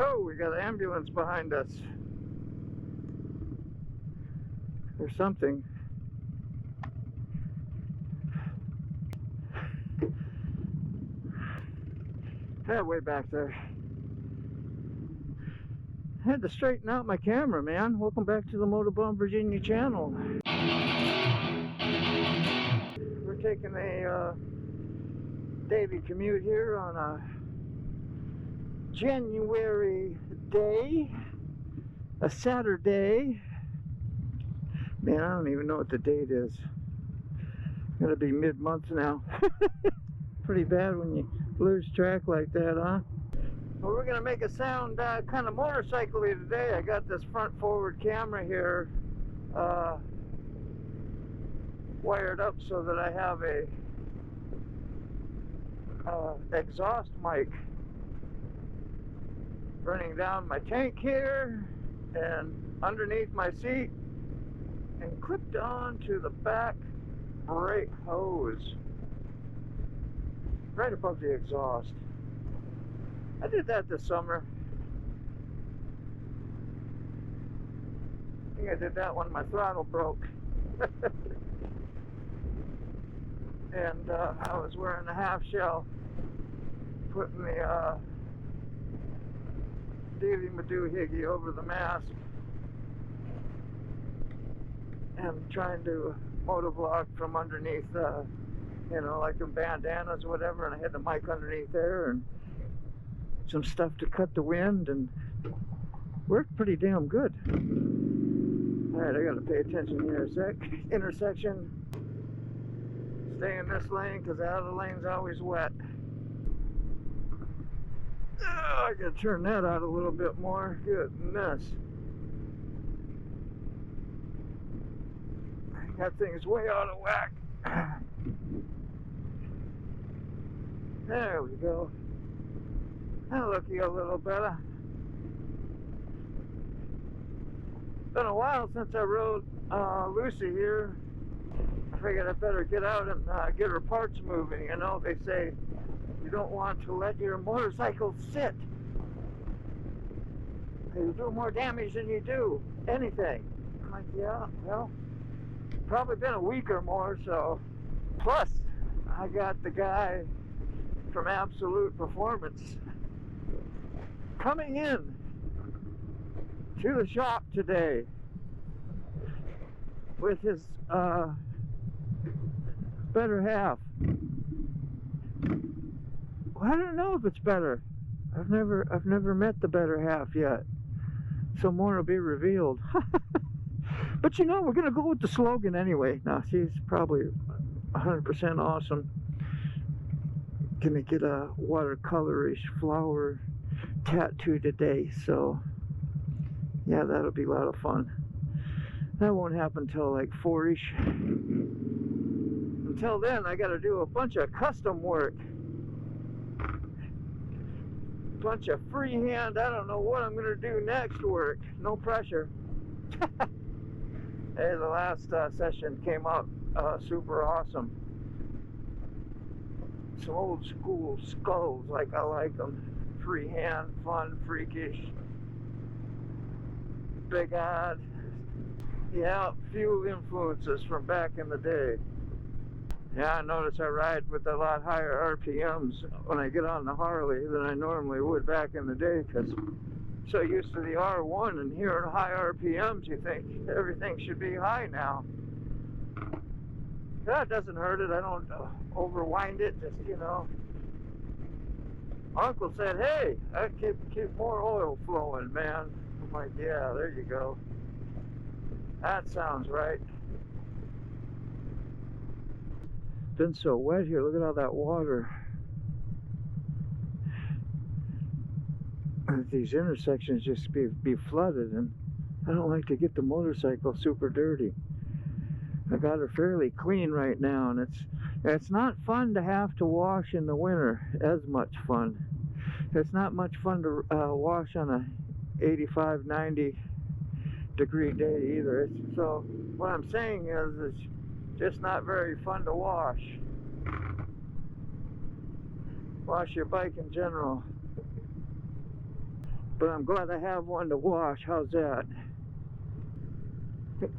Oh, we got an ambulance behind us. Or something. Yeah, way back there. I had to straighten out my camera, man. Welcome back to the Motorbomb Virginia channel. We're taking a daily commute here on a January day, a Saturday. Man, I don't even know what the date is. It's gonna be mid-month now. Pretty bad when you lose track like that, huh? Well, we're gonna make it sound kind of motorcycle-y today. I got this front-forward camera here wired up so that I have a exhaust mic running down my tank here and underneath my seat and clipped on to the back brake hose right above the exhaust. I did that this summer. I think I did that when my throttle broke. And I was wearing a half shell, putting the Dealy Madoohickey over the mask and trying to motovlog from underneath, you know, like in bandanas or whatever, and I had the mic underneath there and some stuff to cut the wind, and worked pretty damn good. Alright, I gotta pay attention here a sec. Intersection. Stay in this lane because the other lane's always wet. Oh, I gotta turn that out a little bit more. Goodness. I got things way out of whack. There we go. That'll look you a little better. Been a while since I rode Lucy here. I figured I better get out and get her parts moving. You know, they say you don't want to let your motorcycle sit. You do more damage than you do anything. I'm like, yeah, well, probably been a week or more, so. Plus, I got the guy from Absolute Performance coming in to the shop today with his better half. Well, I don't know if it's better. I've never met the better half yet, so more will be revealed. But you know, we're gonna go with the slogan anyway. Now she's probably 100% awesome. Gonna get a watercolorish flower tattoo today, so yeah, that'll be a lot of fun. That won't happen till like 4-ish. Until then, I gotta do a bunch of custom work. Bunch of freehand, I don't know what I'm gonna do next work. No pressure. Hey, the last session came out super awesome. Some old school skulls, like I like them. Freehand, fun, freakish, big odd. Yeah, few influences from back in the day. Yeah, I notice I ride with a lot higher RPMs when I get on the Harley than I normally would back in the day, because I'm so used to the R1 and hearing high RPMs, you think everything should be high now. That doesn't hurt it. I don't overwind it, just, you know. Uncle said, hey, I keep more oil flowing, man. I'm like, yeah, there you go. That sounds right. Been so wet here. Look at all that water. These intersections just be flooded, and I don't like to get the motorcycle super dirty. I got her fairly clean right now, and it's not fun to have to wash in the winter as much fun. It's not much fun to wash on a 85, 90 degree day either. So what I'm saying is it's just not very fun to wash. Wash your bike in general. But I'm glad I have one to wash. How's that?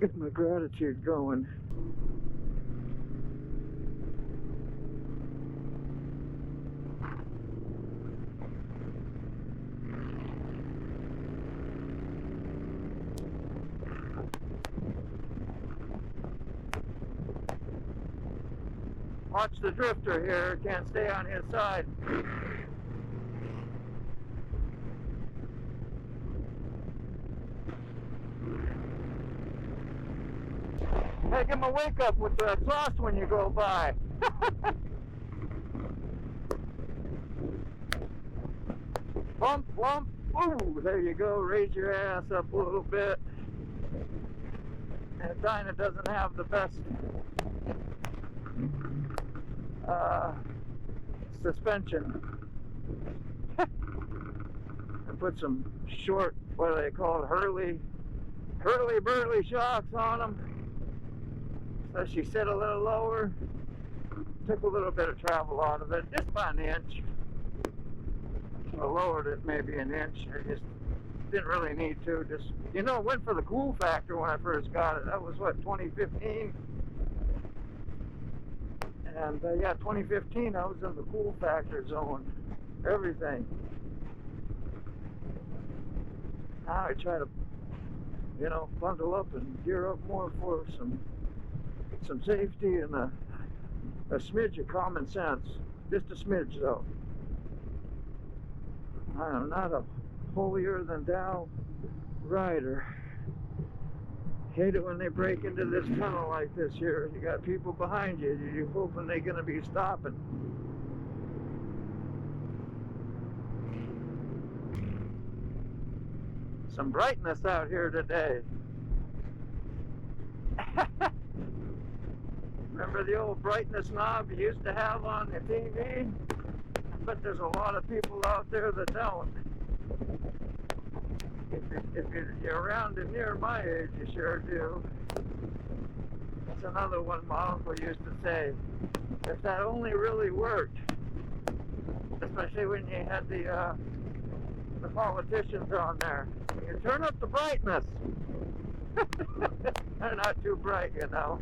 Get my gratitude going. Watch the drifter here, can't stay on his side. Hey, give him a wake up with the exhaust when you go by. Bump, bump, ooh, there you go, raise your ass up a little bit. And Dinah doesn't have the best suspension. I put some short, what do they call it, Harley burly shocks on them. So she sit a little lower. Took a little bit of travel out of it, just about an inch. I lowered it maybe an inch. I just didn't really need to. Just, you know, went for the cool factor when I first got it. That was what, 2015? And yeah, 2015, I was in the cool factor zone. Everything. Now I try to, you know, bundle up and gear up more for some safety and a smidge of common sense. Just a smidge, though. I am not a holier than thou rider. Hate it when they break into this tunnel like this here. You got people behind you. You're hoping they're going to be stopping. Some brightness out here today. Remember the old brightness knob you used to have on the TV? But there's a lot of people out there that don't. If you're around and near my age, you sure do. That's another one my uncle used to say. If that only really worked, especially when you had the politicians on there, you turn up the brightness. They're not too bright, you know.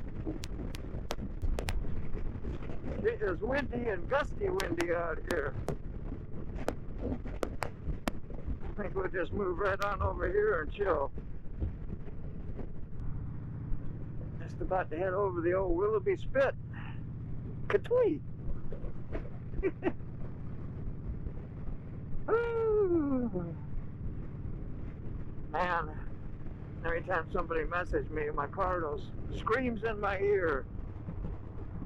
It is windy and gusty windy out here. I think we'll just move right on over here and chill. Just about to head over the old Willoughby Spit. Katwee! Man, every time somebody messages me, my car screams in my ear.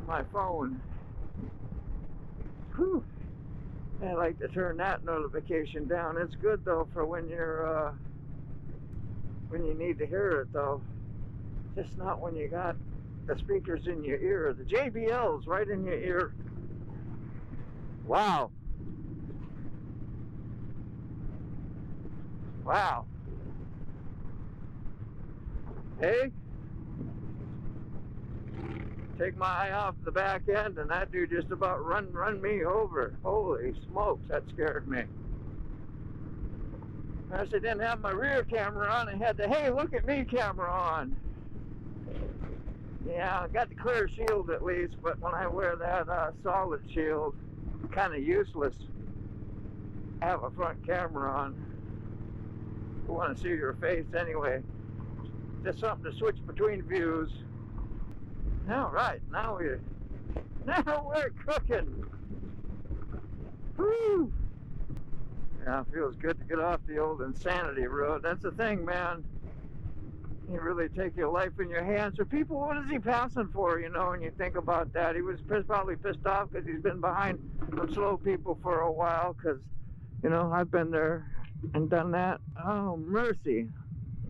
My phone. Whew. I like to turn that notification down. It's good though for when you're when you need to hear it though. Just not when you got the speakers in your ear. The JBL's right in your ear. Wow. Wow. Hey. Take my eye off the back end and that dude just about run me over. Holy smokes, that scared me. I didn't have my rear camera on and had the hey look at me camera on. Yeah, I got the clear shield at least, but when I wear that solid shield, kind of useless. I have a front camera on. You want to see your face anyway. Just something to switch between views. All right, now we're cooking. Woo! Yeah, it feels good to get off the old insanity road. That's the thing, man. You really take your life in your hands. So people, what is he passing for, you know, when you think about that? He was probably pissed off because he's been behind some slow people for a while because, you know, I've been there and done that. Oh, mercy.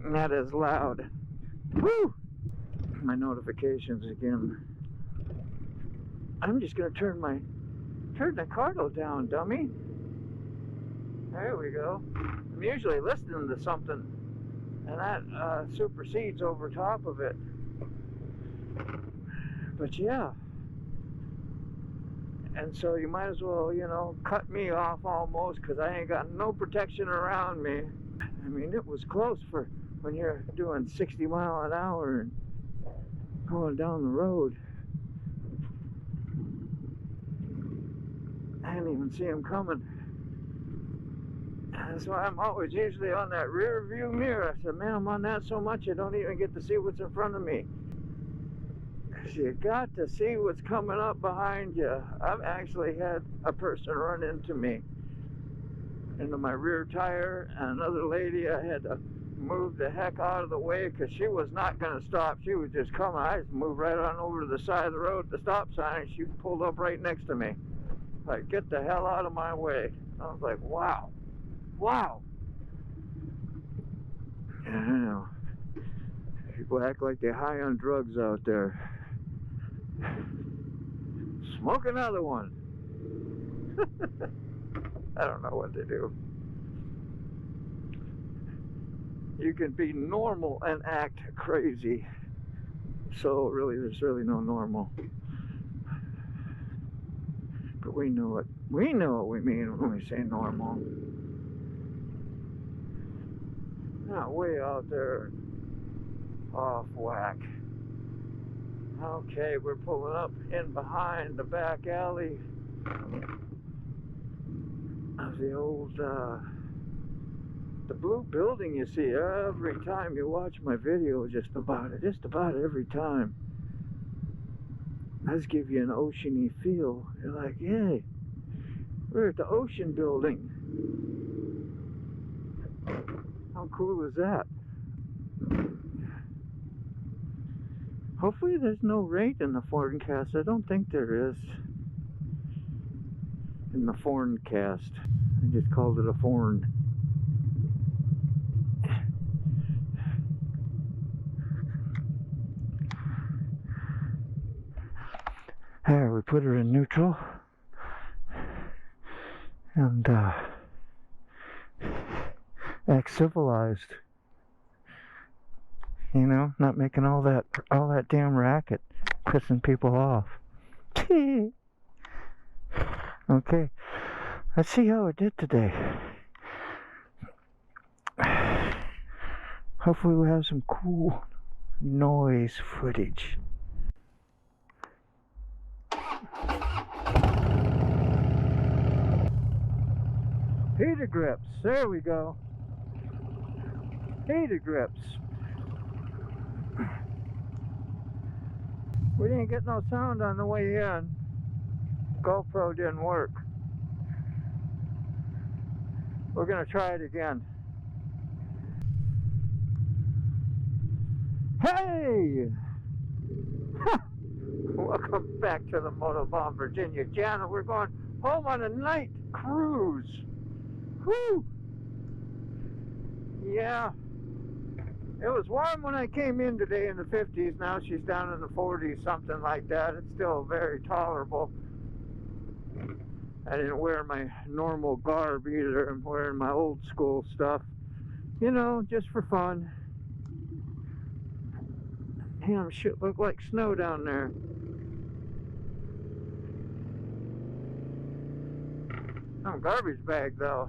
That is loud. Woo! My notifications again. I'm just going to turn the Cardo down, dummy. There we go. I'm usually listening to something and that supersedes over top of it. But yeah, And so you might as well, you know, cut me off almost, because I ain't got no protection around me. I mean, it was close for when you're doing 60 mile an hour and going down the road. I didn't even see him coming. That's why I'm always usually on that rear view mirror. I said, man, I'm on that so much I don't even get to see what's in front of me. You got to see what's coming up behind you. I've actually had a person run into me, into my rear tire, and another lady, I had to move the heck out of the way because she was not going to stop. She was just coming. I just moved right on over to the side of the road, the stop sign, and she pulled up right next to me. Like, get the hell out of my way. I was like, wow. Wow. I don't know. People act like they're high on drugs out there. Smoke another one. I don't know what to do. You can be normal and act crazy. So really, there's really no normal. But we know what we mean when we say normal. Not way out there off whack. Okay, we're pulling up in behind the back alley of the old, the blue building you see every time you watch my video, just about every time. Does give you an oceany feel. You're like, hey, we're at the ocean building. How cool is that? Hopefully there's no rate in the forecast. I don't think there is. In the forecast. I just called it a foreign. There, we put her in neutral. And act civilized. You know, not making all that damn racket, pissing people off. Okay, let's see how it did today. Hopefully we'll have some cool noise footage. Heater grips, there we go. Heater grips. We didn't get no sound on the way in. GoPro didn't work. We're gonna try it again. Hey! Welcome back to the Motovaughn Virginia channel. We're going home on a night cruise. Whew! Yeah. It was warm when I came in today in the 50s. Now she's down in the 40s, something like that. It's still very tolerable. I didn't wear my normal garb either. I'm wearing my old school stuff. You know, just for fun. Damn, shit looked like snow down there. Some garbage bag though.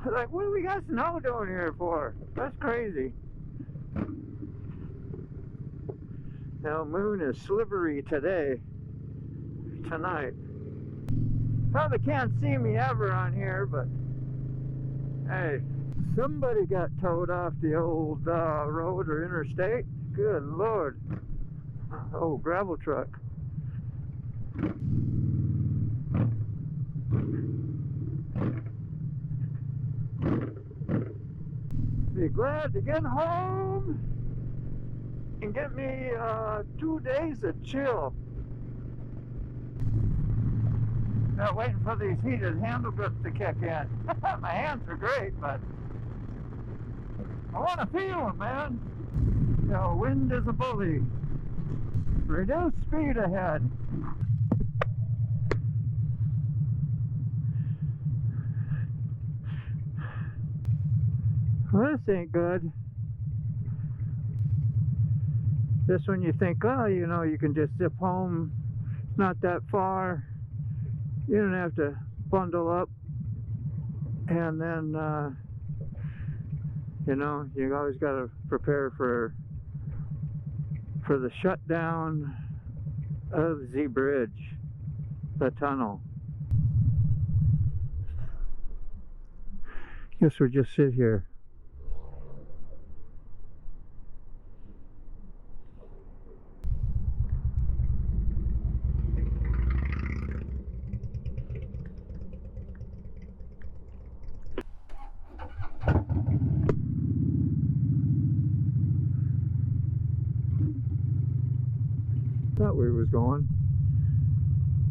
I was like, what do we got snow down here for? That's crazy. Now, moon is slivery today. Tonight. Probably can't see me ever on here, but hey, somebody got towed off the old road or interstate. Good Lord. Oh, gravel truck. Be glad to get home and get me 2 days of chill. Not waiting for these heated handle grips to kick in. My hands are great, but I want to feel them, man. You know, wind is a bully. Reduce speed ahead. Well, this ain't good. Just when you think, oh, you know, you can just zip home. It's not that far. You don't have to bundle up, and then you know, you always got to prepare for the shutdown of the bridge, the tunnel. Guess we'll just sit here. Thought we was going.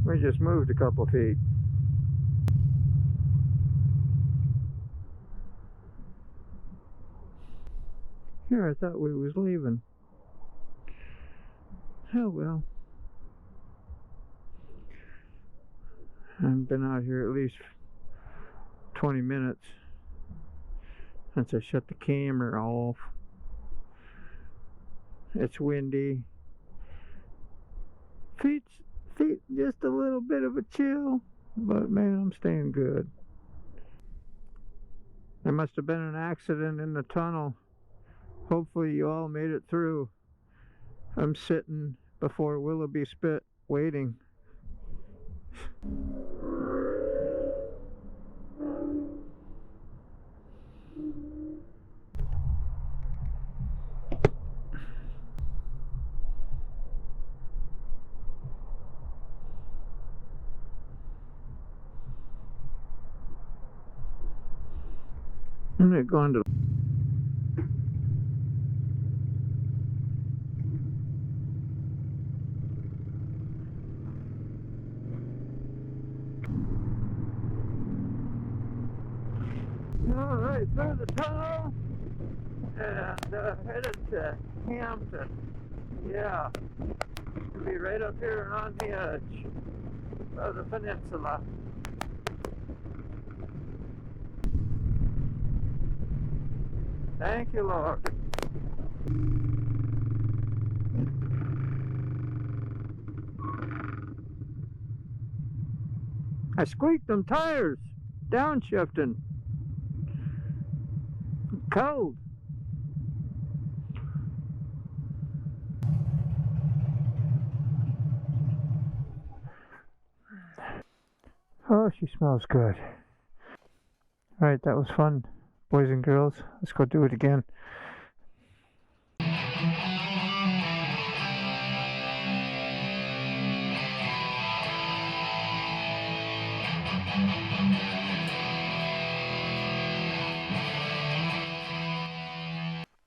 We just moved a couple feet. Here, I thought we was leaving. Oh well. I've been out here at least 20 minutes since I shut the camera off. It's windy. Feet just a little bit of a chill, but man, I'm staying good. There must have been an accident in the tunnel. Hopefully you all made it through. I'm sitting before Willoughby Spit waiting. I'm not going to. All right, through the tunnel and headed to Hampton. Yeah, we'll be right up here and on the edge of the peninsula. Thank you, Lord. I squeaked them tires, downshifting. Cold. Oh, she smells good. Alright, that was fun, boys and girls. Let's go do it again.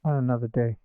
On another day.